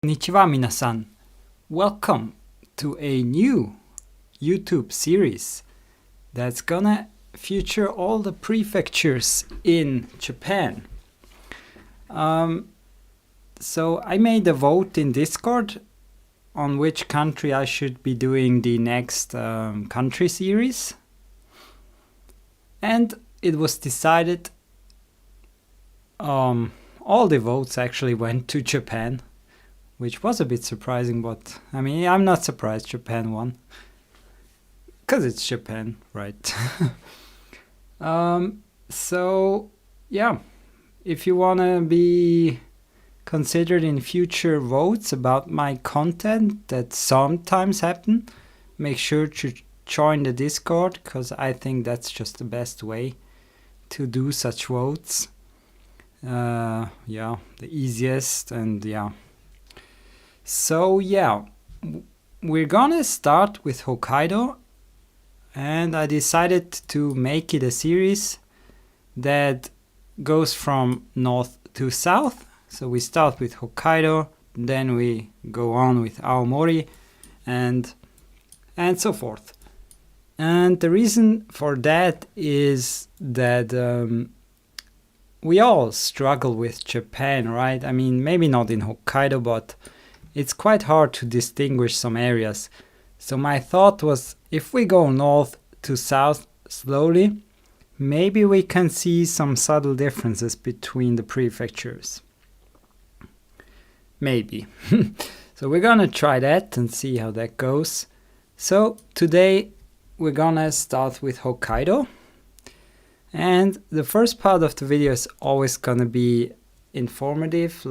Konnichiwa minasan. Welcome to a new YouTube series that's gonna feature all the prefectures in Japan. So I made a vote in Discord on which country I should be doing the next country series. And it was decided, all the votes actually went to Japan, which was a bit surprising, but I mean, I'm not surprised Japan won. Because it's Japan, right? So, yeah, if you want to be considered in future votes about my content that sometimes happen, make sure to join the Discord, because I think that's just the best way to do such votes. Yeah, the easiest, and yeah. So yeah, we're gonna start with Hokkaido, and I decided to make it a series that goes from north to south. So we start with Hokkaido, then we go on with Aomori, and so forth. And the reason for that is that we all struggle with Japan, right? I mean, maybe not in Hokkaido, but it's quite hard to distinguish some areas. So my thought was, if we go north to south slowly, maybe we can see some subtle differences between the prefectures. Maybe. So we're gonna try that and see how that goes. So today we're gonna start with Hokkaido. And the first part of the video is always gonna be informative,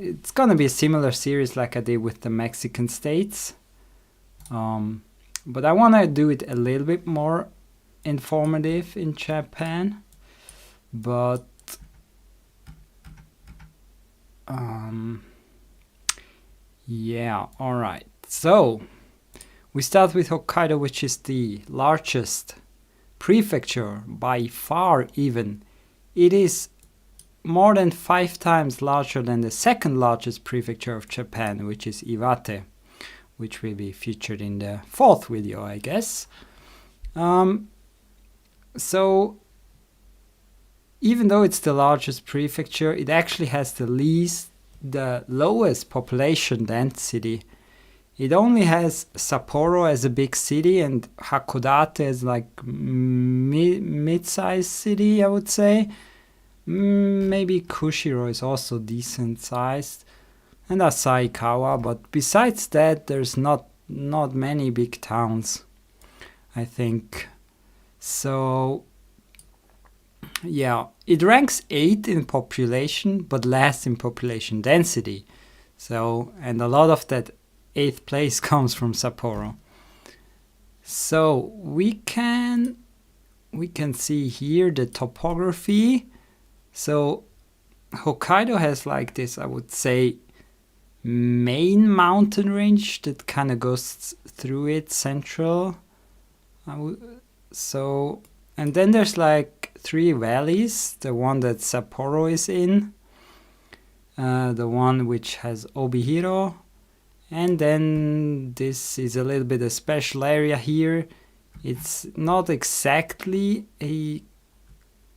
it's gonna be a similar series like I did with the Mexican states. But I wanna do it a little bit more informative in Japan. But yeah, alright. So we start with Hokkaido, which is the largest prefecture by far even. It is more than 5 times larger than the second largest prefecture of Japan, which is Iwate, which will be featured in the 4th video, I guess. So even though it's the largest prefecture, it actually has the lowest population density. It only has Sapporo as a big city and Hakodate as like mid-sized city, I would say. Maybe Kushiro is also decent sized, and Asaikawa, but besides that there's not many big towns, I think. So yeah, it ranks 8th in population but last in population density. So, and a lot of that 8th place comes from Sapporo. So we can see here the topography. So Hokkaido has like this, I would say, main mountain range that kind of goes through it, central. So, and then there's like 3 valleys. The one that Sapporo is in, the one which has Obihiro, and then this is a little bit a special area here. It's not exactly a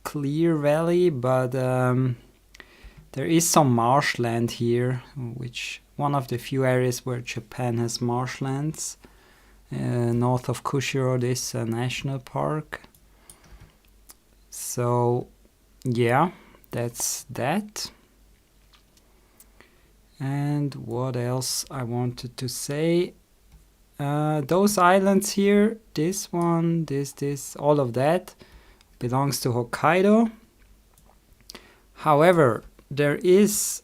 clear valley, but there is some marshland here, which one of the few areas where Japan has marshlands. North of Kushiro, this national park. So yeah, that's that. And what else I wanted to say? Those islands here, this one, this, all of that belongs to Hokkaido. However, there is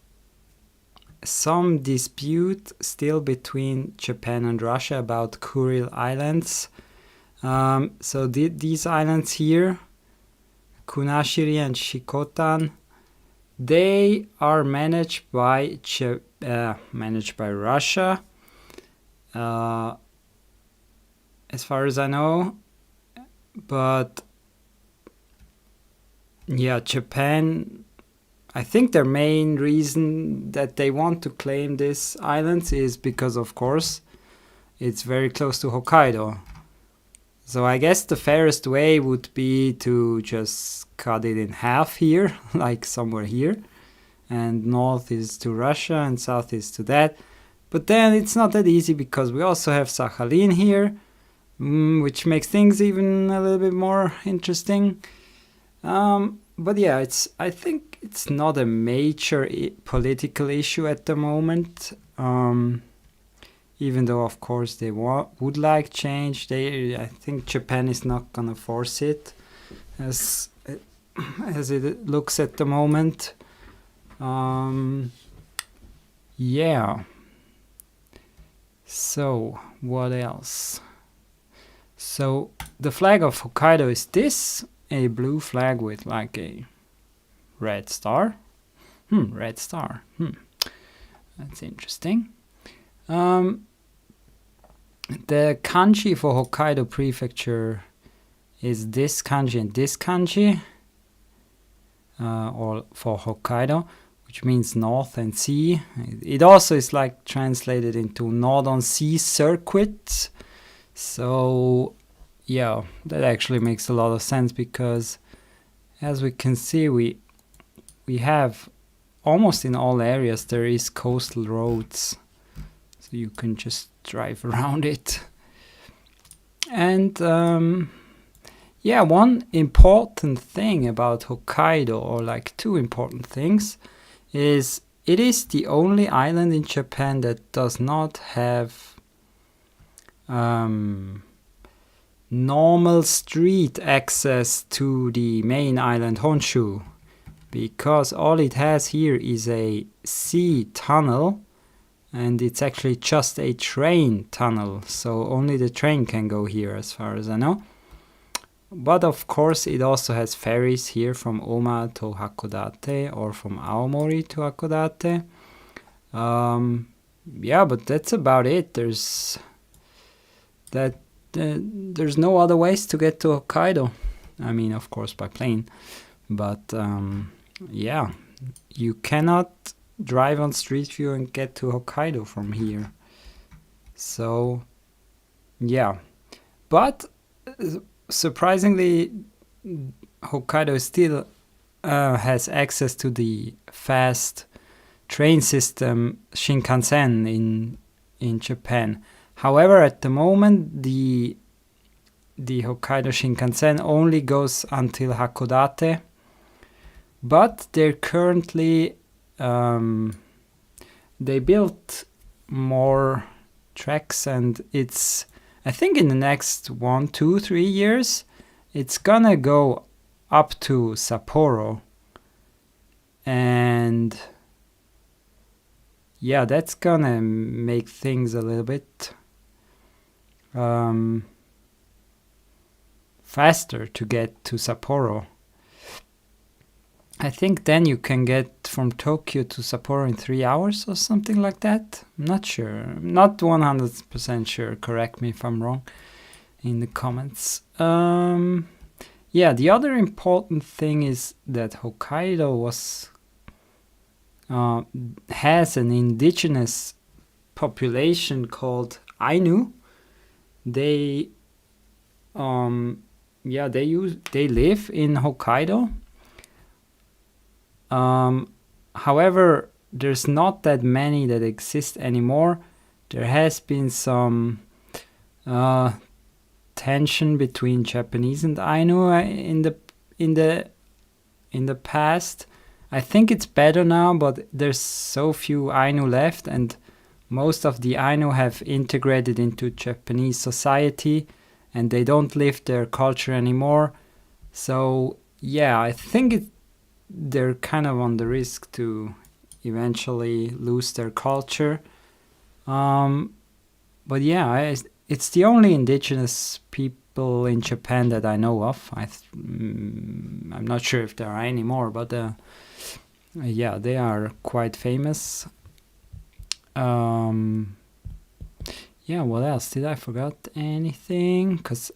some dispute still between Japan and Russia about Kuril Islands. So these islands here, Kunashiri and Shikotan, they are managed by Russia, as far as I know. But yeah, Japan I think their main reason that they want to claim this island is because, of course, it's very close to Hokkaido. So I guess the fairest way would be to just cut it in half here, like somewhere here. And north is to Russia and south is to that. But then it's not that easy because we also have Sakhalin here, which makes things even a little bit more interesting. But yeah, I think it's not a major political issue at the moment. Even though, of course, they would like change. I think Japan is not gonna force it, as it looks at the moment. Yeah. So what else? So the flag of Hokkaido is this, a blue flag with like a red star. Red star. That's interesting. The kanji for Hokkaido Prefecture is this kanji and this kanji, or for Hokkaido, which means north and sea. It also is like translated into Northern Sea Circuit. So yeah, that actually makes a lot of sense because as we can see, we have almost in all areas there is coastal roads. So you can just drive around it. And yeah, one important thing about Hokkaido, or like two important things, is it is the only island in Japan that does not have normal street access to the main island Honshu, because all it has here is a sea tunnel, and it's actually just a train tunnel, so only the train can go here as far as I know. But of course it also has ferries here from Oma to Hakodate or from Aomori to Hakodate. Yeah, but that's about it. There's no other ways to get to Hokkaido. I mean, of course by plane, but yeah, you cannot drive on Street View and get to Hokkaido from here. So yeah, but surprisingly, Hokkaido still has access to the fast train system Shinkansen in Japan. However, at the moment, the Hokkaido Shinkansen only goes until Hakodate, but they're currently they built more tracks, and it's, I think in the next 1, 2, 3 years, it's gonna go up to Sapporo. And yeah, that's gonna make things a little bit faster to get to Sapporo. I think then you can get from Tokyo to Sapporo in 3 hours or something like that. I'm not sure. I'm not 100% sure. Correct me if I'm wrong in the comments. Yeah, the other important thing is that Hokkaido has an indigenous population called Ainu. They live in Hokkaido. However, there's not that many that exist anymore. There has been some tension between Japanese and Ainu in the past. I think it's better now, but there's so few Ainu left, and most of the Ainu have integrated into Japanese society, and they don't live their culture anymore. So yeah, I think they're kind of on the risk to eventually lose their culture. But yeah, it's the only indigenous people in Japan that I know of. I'm not sure if there are any more, but yeah, they are quite famous. Yeah, what else? Did I forgot anything? Because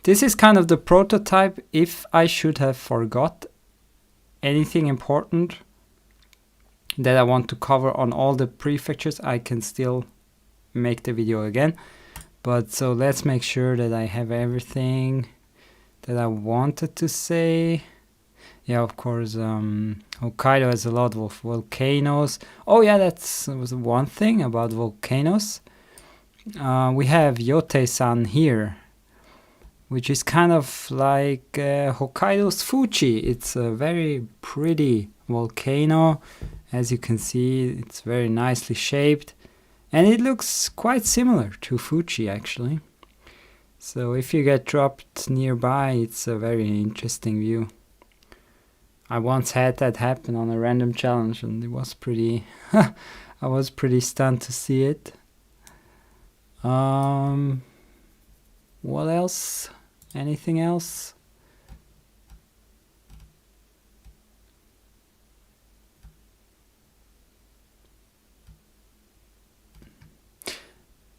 this is kind of the prototype if I should have forgot anything important that I want to cover on all the prefectures, I can still make the video again. But so let's make sure that I have everything that I wanted to say. Yeah, of course, Hokkaido has a lot of volcanoes. Oh yeah, was one thing about volcanoes. We have Yote-san here, which is kind of like Hokkaido's Fuji. It's a very pretty volcano. As you can see, it's very nicely shaped. And it looks quite similar to Fuji, actually. So if you get dropped nearby, it's a very interesting view. I once had that happen on a random challenge, and it was pretty... I was pretty stunned to see it. What else? Anything else?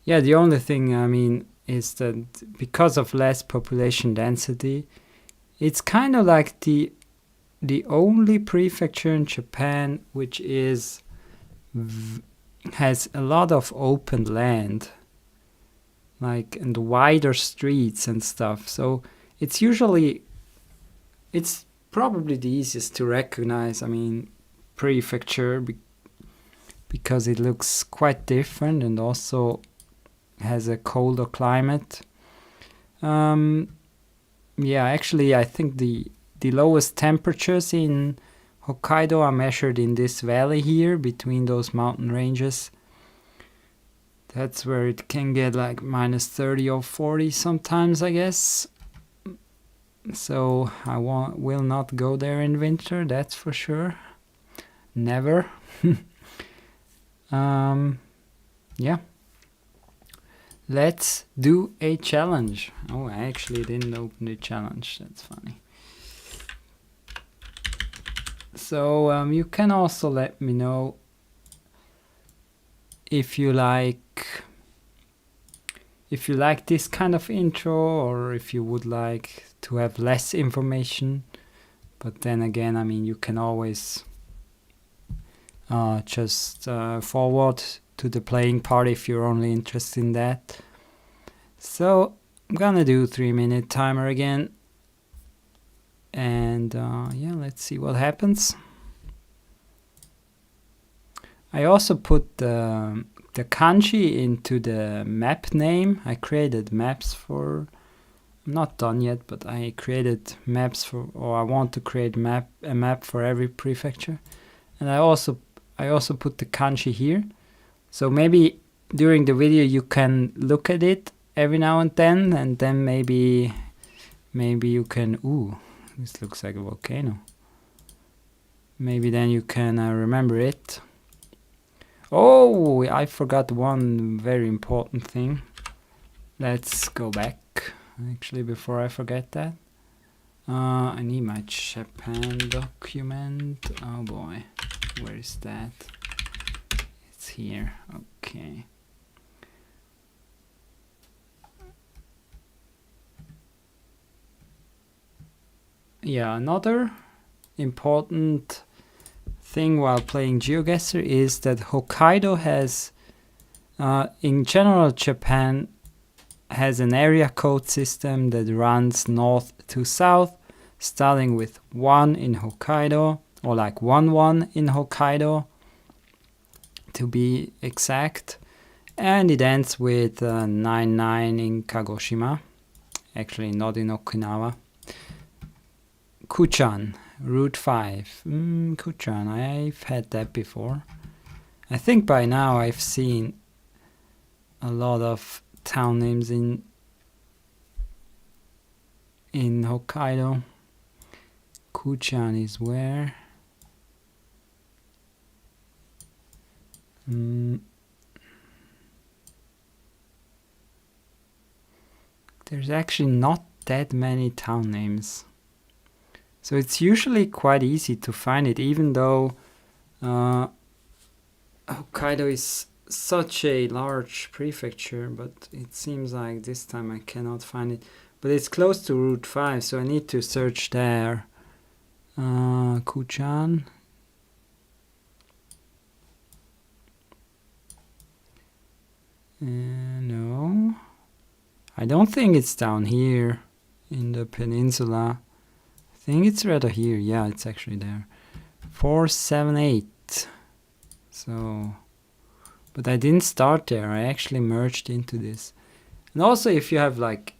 Yeah, the only thing, I mean, is that because of less population density, it's kind of like the only prefecture in Japan which has a lot of open land, like, and wider streets and stuff. So it's probably the easiest to recognize, I mean, prefecture, because it looks quite different and also has a colder climate. Yeah, actually, I think the lowest temperatures in Hokkaido are measured in this valley here between those mountain ranges. That's where it can get like -30 or 40 sometimes, I guess. So I will not go there in winter, that's for sure. Never. Yeah. Let's do a challenge. Oh, I actually didn't open the challenge. That's funny. So you can also let me know if you like this kind of intro, or if you would like to have less information. But then again, I mean, you can always just forward to the playing part if you're only interested in that. So I'm gonna do 3-minute timer again, and yeah, let's see what happens. I also put the kanji into the map name. I created maps for, I'm not done yet, but I created maps for, or I want to create a map for every prefecture. And I also put the kanji here. So maybe during the video you can look at it every now and then maybe you can, ooh, this looks like a volcano. Maybe then you can remember it. Oh, I forgot one very important thing. Let's go back, actually, before I forget that. I need my Japan document. Oh boy, where is that? It's here, okay. Yeah, another important thing while playing Geoguessr is that Hokkaido has, in general, Japan has an area code system that runs north to south, starting with 1 in Hokkaido, or like 1-1 in Hokkaido to be exact, and it ends with 9-9 in Kagoshima, actually not in Okinawa. Kuchan, Route 5. Kuchan, I've had that before. I think by now I've seen a lot of town names in Hokkaido. Kuchan is where? There's actually not that many town names. So it's usually quite easy to find it, even though Hokkaido is such a large prefecture, but it seems like this time I cannot find it. But it's close to Route 5, so I need to search there. Kuchan. I don't think it's down here in the peninsula. I think it's rather here. Yeah, it's actually there. 478. So, but I didn't start there. I actually merged into this. And also, if you have like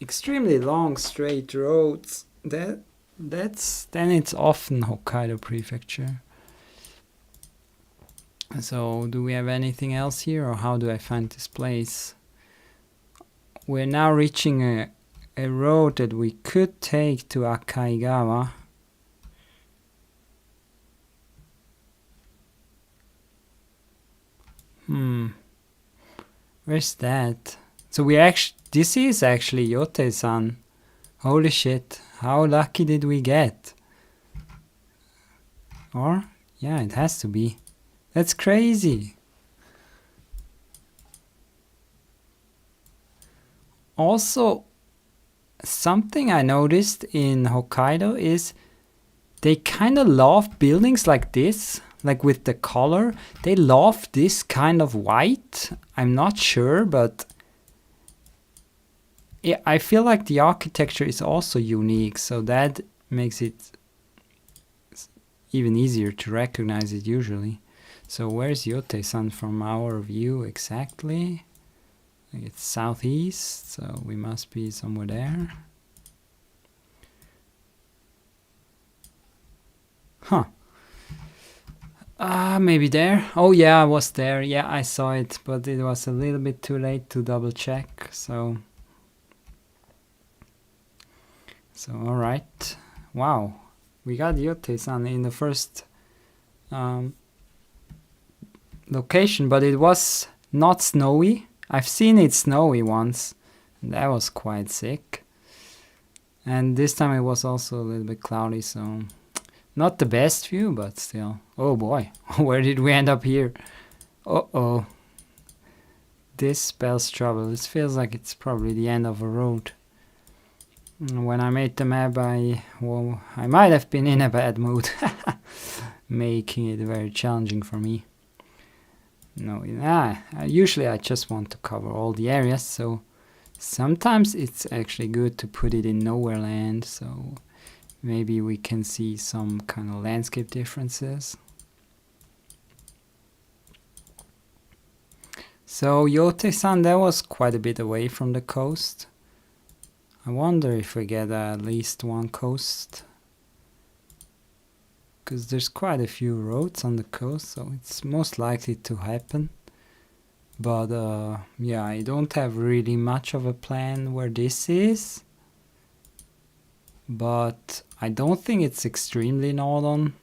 extremely long straight roads, then it's often Hokkaido Prefecture. So, do we have anything else here, or how do I find this place? We're now reaching a road that we could take to Akaigawa. Where's that? So this is actually Yote-san. Holy shit, how lucky did we get? Or, yeah, it has to be. That's crazy. Also, something I noticed in Hokkaido is they kind of love buildings like this, like with the color. They love this kind of white. I'm not sure, but I feel like the architecture is also unique, so that makes it even easier to recognize it usually. So where's Yote-san from our view exactly? It's southeast, so we must be somewhere there. Huh. Maybe there. Oh yeah, I was there. Yeah, I saw it, but it was a little bit too late to double check. So all right. Wow, we got Yote-san in the first location, but it was not snowy. I've seen it snowy once, and that was quite sick. And this time it was also a little bit cloudy, so not the best view, but still. Oh boy, where did we end up here? Uh-oh. This spells trouble. This feels like it's probably the end of a road. When I made the map, I might have been in a bad mood, making it very challenging for me. No, usually I just want to cover all the areas, so sometimes it's actually good to put it in nowhere land, so maybe we can see some kind of landscape differences. So Yote-san, that was quite a bit away from the coast. I wonder if we get at least one coast, because there's quite a few roads on the coast, so it's most likely to happen. But yeah, I don't have really much of a plan where this is, but I don't think it's extremely northern.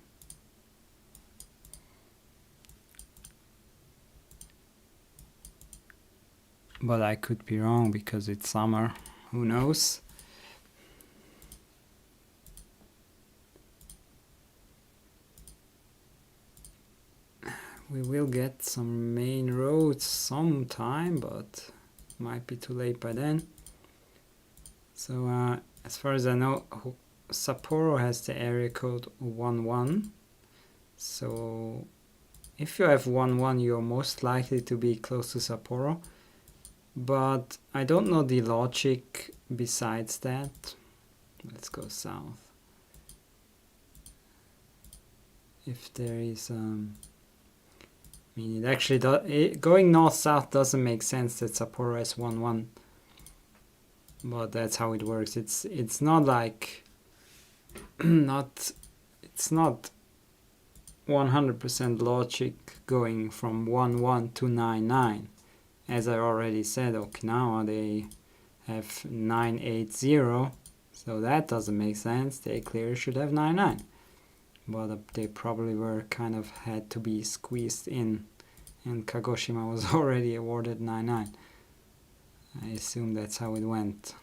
But I could be wrong because it's summer. Who knows? We will get some main roads sometime, but might be too late by then. So as far as I know, Sapporo has the area code 11. So if you have 11, you're most likely to be close to Sapporo. But I don't know the logic besides that. Let's go south. If there is I mean, it actually going north-south doesn't make sense that Sapporo has 1-1. But that's how it works. It's not like it's not 100% logic going from 1-1 to 9-9. As I already said, Okinawa, they have 9-8-0, so that doesn't make sense. They clearly should have 9-9. But they probably were kind of had to be squeezed in, and Kagoshima was already awarded 9-9. I assume that's how it went.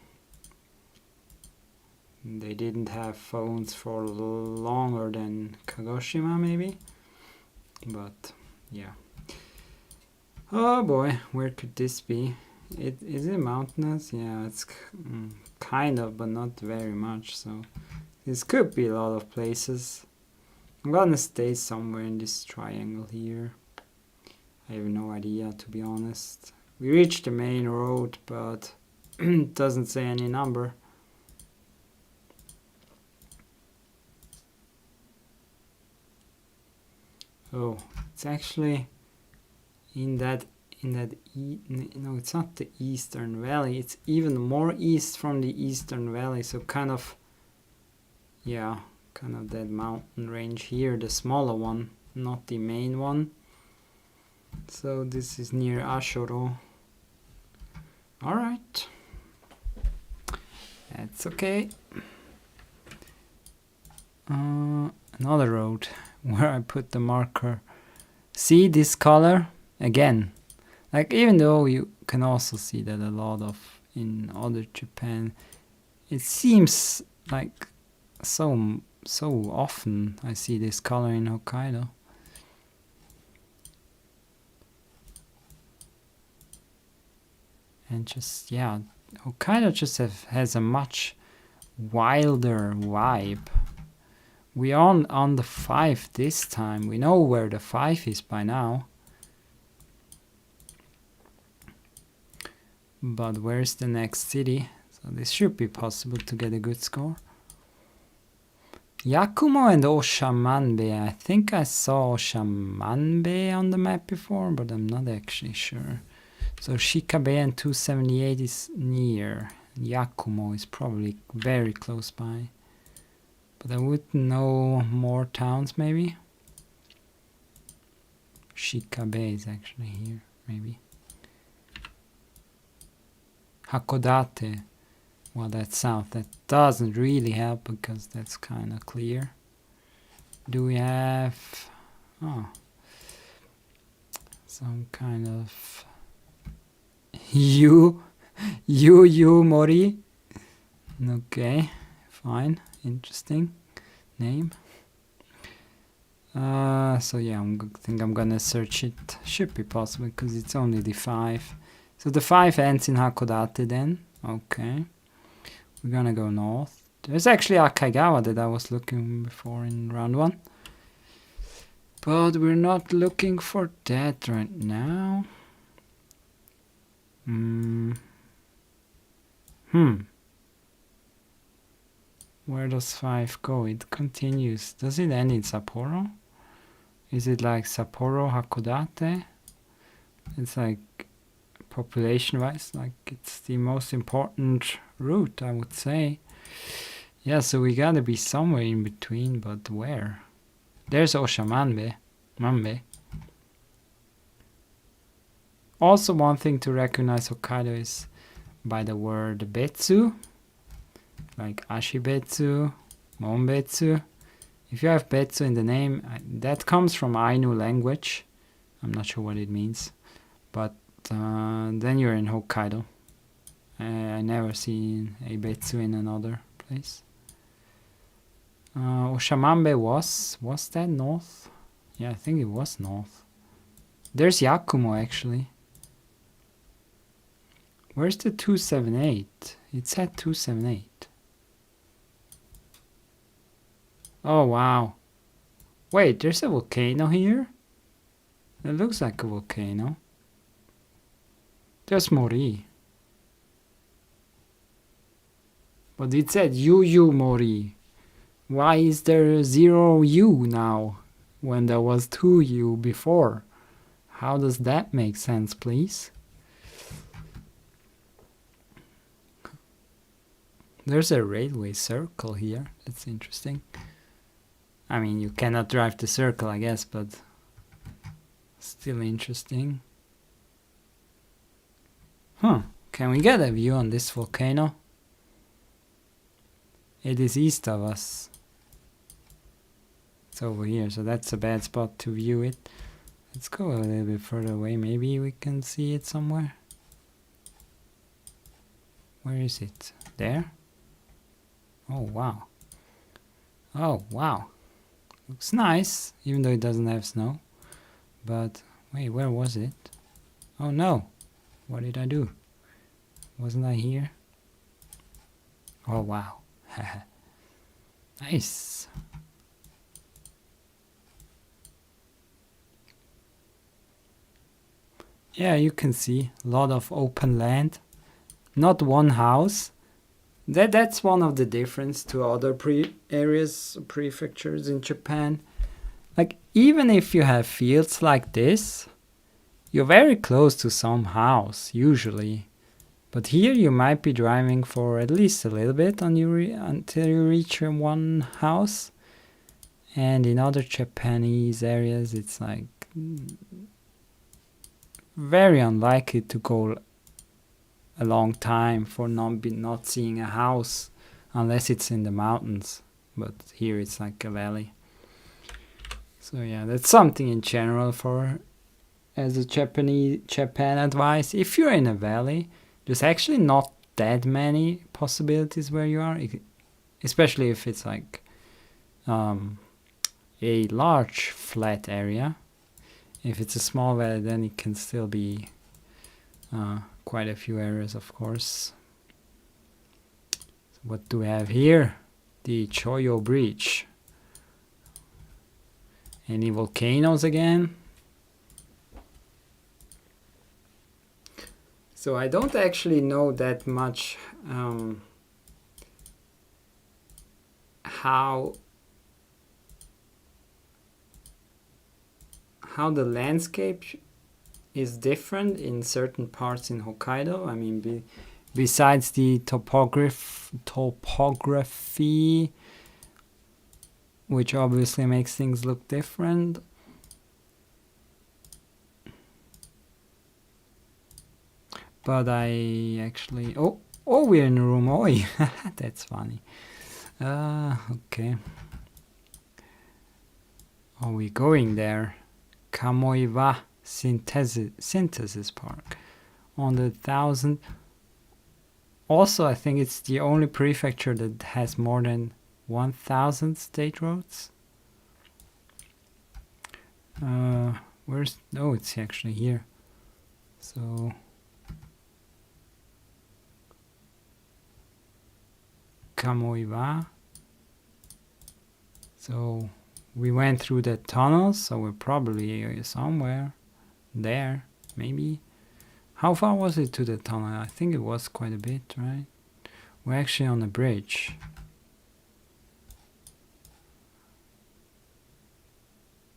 They didn't have phones for longer than Kagoshima, maybe? But, yeah. Oh boy, where could this be? Is it mountainous? Yeah, it's kind of, but not very much. So this could be a lot of places. I'm gonna stay somewhere in this triangle here. I have no idea, to be honest. We reached the main road, but It doesn't say any number. Oh, it's actually no, it's not the Eastern Valley. It's even more east from the Eastern Valley. So kind of, yeah, kind of that mountain range here, the smaller one, not the main one. So this is near Ashoro. All right, that's okay. Another road where I put the marker. See this color again? Like, even though you can also see that a lot of in other Japan, it seems like so often I see this color in Hokkaido. And just, yeah, Hokkaido just has a much wilder vibe. We are on the 5 this time. We know where the 5 is by now. But where's the next city? So this should be possible to get a good score. Yakumo and Oshamanbe. I think I saw Oshamanbe on the map before, but I'm not actually sure. So Shikabe and 278 is near. Yakumo is probably very close by. But I would know more towns maybe. Shikabe is actually here, maybe. Hakodate. Well, that's south. That doesn't really help because that's kind of clear. Do we have... oh. Some kind of... Mori. Okay, fine. Interesting name. So yeah, I think I'm gonna search it. Should be possible because it's only the 5. So the 5 ends in Hakodate then. Okay. We're gonna go north. There's actually Akaigawa that I was looking before in round 1. But we're not looking for that right now. Where does 5 go? It continues. Does it end in Sapporo? Is it like Sapporo, Hakodate? It's like population-wise, like it's the most important route, I would say. Yeah, so we gotta be somewhere in between, but where? There's Oshamanbe. Manbe. Also, one thing to recognize Hokkaido is by the word betsu, like ashibetsu, monbetsu. If you have betsu in the name, that comes from Ainu language. I'm not sure what it means, but then you're in Hokkaido. I never seen a betsu in another place. Oshamanbe was that north? Yeah, I think it was north. There's Yakumo actually. Where's the 278? It said 278. Oh wow. Wait, there's a volcano here? It looks like a volcano. There's Mori. But it said Yu Mori. Why is there 0 U now when there was 2 U before? How does that make sense, please? There's a railway circle here. That's interesting. I mean, you cannot drive the circle, I guess, but still interesting. Huh. Can we get a view on this volcano? It is east of us. It's over here, so that's a bad spot to view it. Let's go a little bit further away. Maybe we can see it somewhere. Where is it? There? Oh, wow. Oh, wow. Looks nice, even though it doesn't have snow. But, wait, where was it? Oh, no. What did I do? Wasn't I here? Oh, wow. Nice. Yeah, you can see a lot of open land. not one house. That's one of the difference to other prefectures in Japan. Like, even if you have fields like this, you're very close to some house, usually. But here you might be driving for at least a little bit until you reach one house. And in other Japanese areas, it's like very unlikely to go a long time for not seeing a house, unless it's in the mountains. But here it's like a valley. So yeah, that's something in general for as a Japan advice. If you're in a valley, there's actually not that many possibilities where you are, especially if it's like a large flat area. If it's a small valley, then it can still be quite a few areas, of course. So what do we have here? The Choyo Bridge. Any volcanoes again? So I don't actually know that much how the landscape is different in certain parts in Hokkaido. I mean, besides the topography, which obviously makes things look different. But I actually... Oh, we're in Rumoi. That's funny. Okay. Are we going there? Kamoiwa Synthesis Park. On the 1000... Also, I think it's the only prefecture that has more than 1,000 state roads. Where's... Oh, it's actually here. So... Kamoiwa. So we went through the tunnel, so we're probably somewhere there, maybe. How far was it to the tunnel? I think it was quite a bit, right? We're actually on a bridge.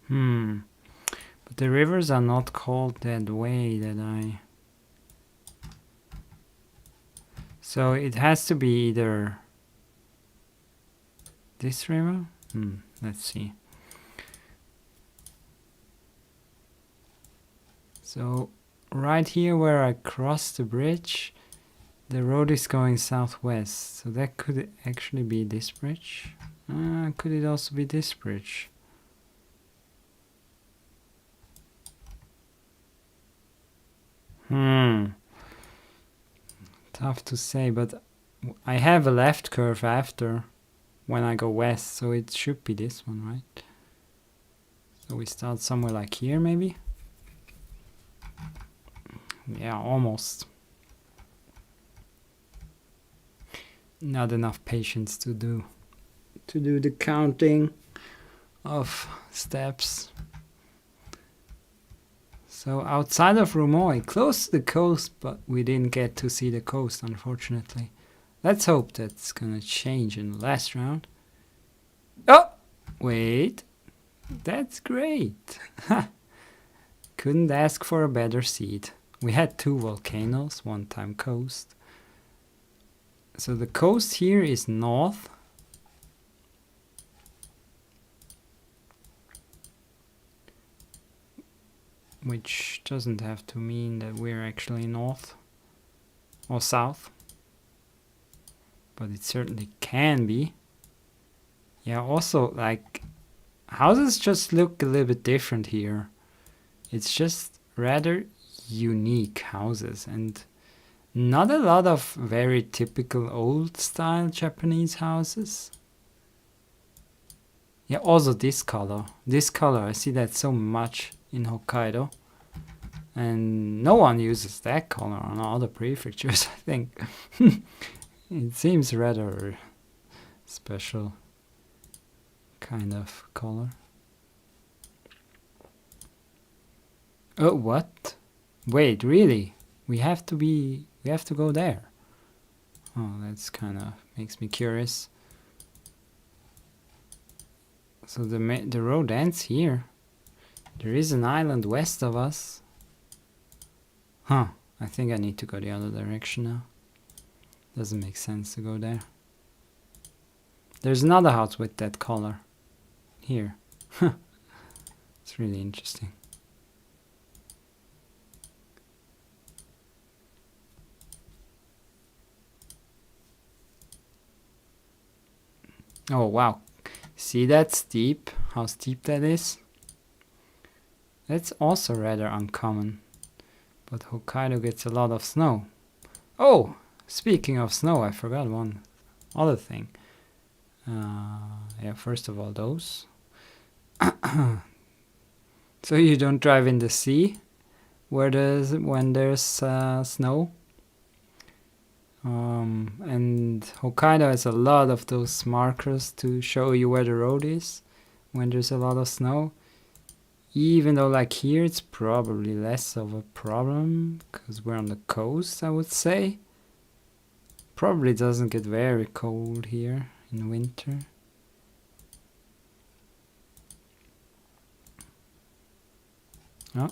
But the rivers are not called that way that I... So it has to be either this river? Let's see. So right here where I crossed the bridge, the road is going southwest. So that could actually be this bridge. Could it also be this bridge? Tough to say, but I have a left curve after when I go west, so it should be this one, right? So we start somewhere like here, maybe? Yeah, almost. Not enough patience to do the counting of steps. So outside of Rumoi, close to the coast, but we didn't get to see the coast, unfortunately. Let's hope that's gonna change in the last round. Oh! Wait. That's great. Couldn't ask for a better seed. We had 2 volcanoes, 1 time coast. So the coast here is north. Which doesn't have to mean that we're actually north or south. But it certainly can be. Yeah, also, like, houses just look a little bit different here. It's just rather unique houses and not a lot of very typical old style Japanese houses. Yeah, also this color. I see that so much in Hokkaido. And no one uses that color on other prefectures, I think. It seems rather special kind of color. Oh, what? Wait, really? We have to go there. Oh, that's kind of makes me curious. So the road ends here. There is an island west of us. Huh. I think I need to go the other direction now. Doesn't make sense to go there. There's another house with that color. Here. It's really interesting. Oh wow. See that steep? How steep that is? That's also rather uncommon. But Hokkaido gets a lot of snow. Oh! Speaking of snow, I forgot one other thing. Yeah, first of all, those. So you don't drive in the sea when there's snow. And Hokkaido has a lot of those markers to show you where the road is when there's a lot of snow. Even though like here it's probably less of a problem because we're on the coast, I would say. Probably doesn't get very cold here in winter. Oh.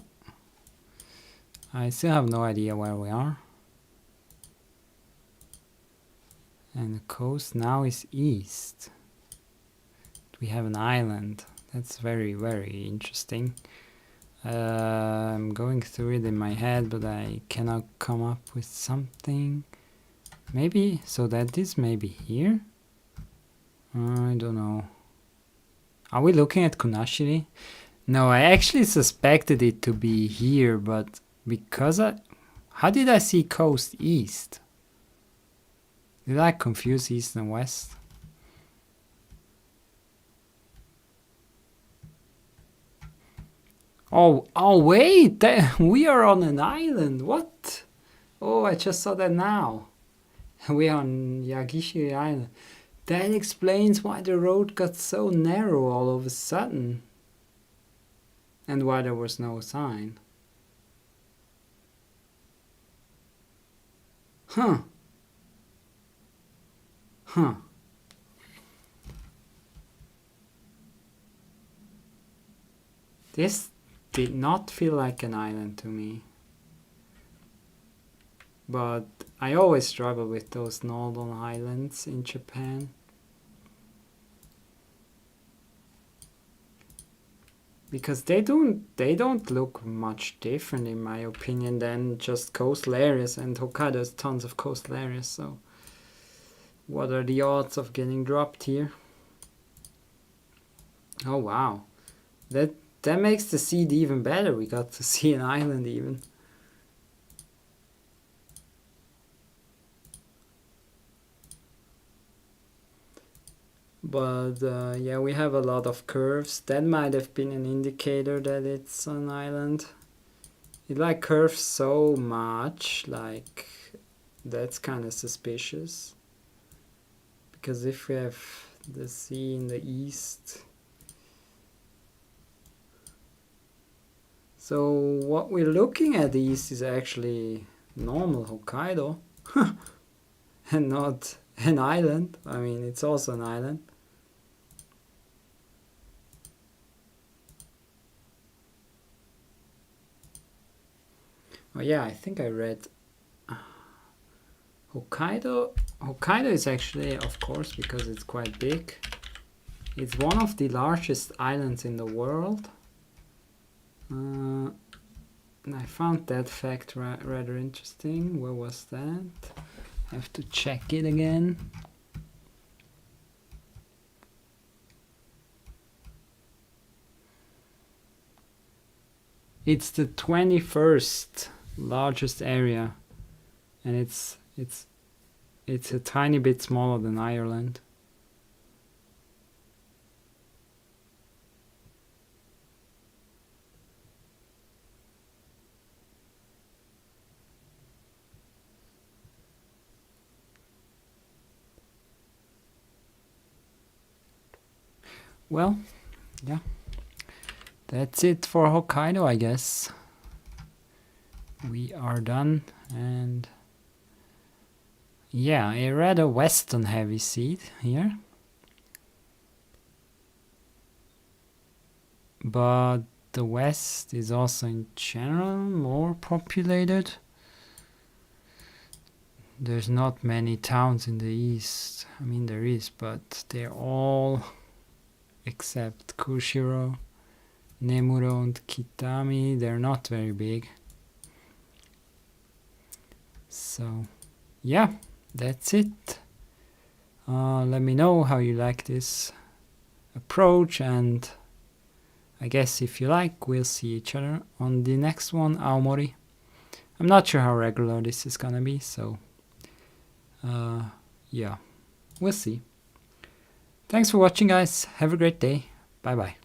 I still have no idea where we are. And the coast now is east. We have an island. That's very, very interesting. I'm going through it in my head, but I cannot come up with something. Maybe, so that is maybe here? I don't know. Are we looking at Kunashiri? No, I actually suspected it to be here, but because how did I see coast east? Did I confuse east and west? Oh wait, we are on an island. What? Oh, I just saw that now. We are on Yagishiri Island. That explains why the road got so narrow all of a sudden. And why there was no sign. Huh. Huh. This did not feel like an island to me. But I always struggle with those northern islands in Japan. Because they don't look much different in my opinion than just coastal areas, and Hokkaido has tons of coastal areas, so what are the odds of getting dropped here? Oh wow. That makes the seed even better. We got to see an island even. But yeah, we have a lot of curves. That might have been an indicator that it's an island. It like curves so much, like that's kind of suspicious. Because if we have the sea in the east, so what we're looking at east is actually normal Hokkaido and not an island. I mean, it's also an island. Oh yeah, I think I read Hokkaido. Hokkaido is actually, of course, because it's quite big, it's one of the largest islands in the world. I found that fact rather interesting. Where was that? I have to check it again. It's the 21st largest area, and it's a tiny bit smaller than Ireland. Well, yeah. That's it for Hokkaido, I guess. We are done, and Yeah, a rather western heavy seat here. But the west is also in general more populated. There's not many towns in the east. I mean, there is, but they're all, except Kushiro, Nemuro and Kitami, they're not very big. So, yeah, that's it. Let me know how you like this approach, and I guess if you like, we'll see each other on the next one, Aomori. I'm not sure how regular this is gonna be, so yeah, we'll see. Thanks for watching, guys. Have a great day. Bye bye.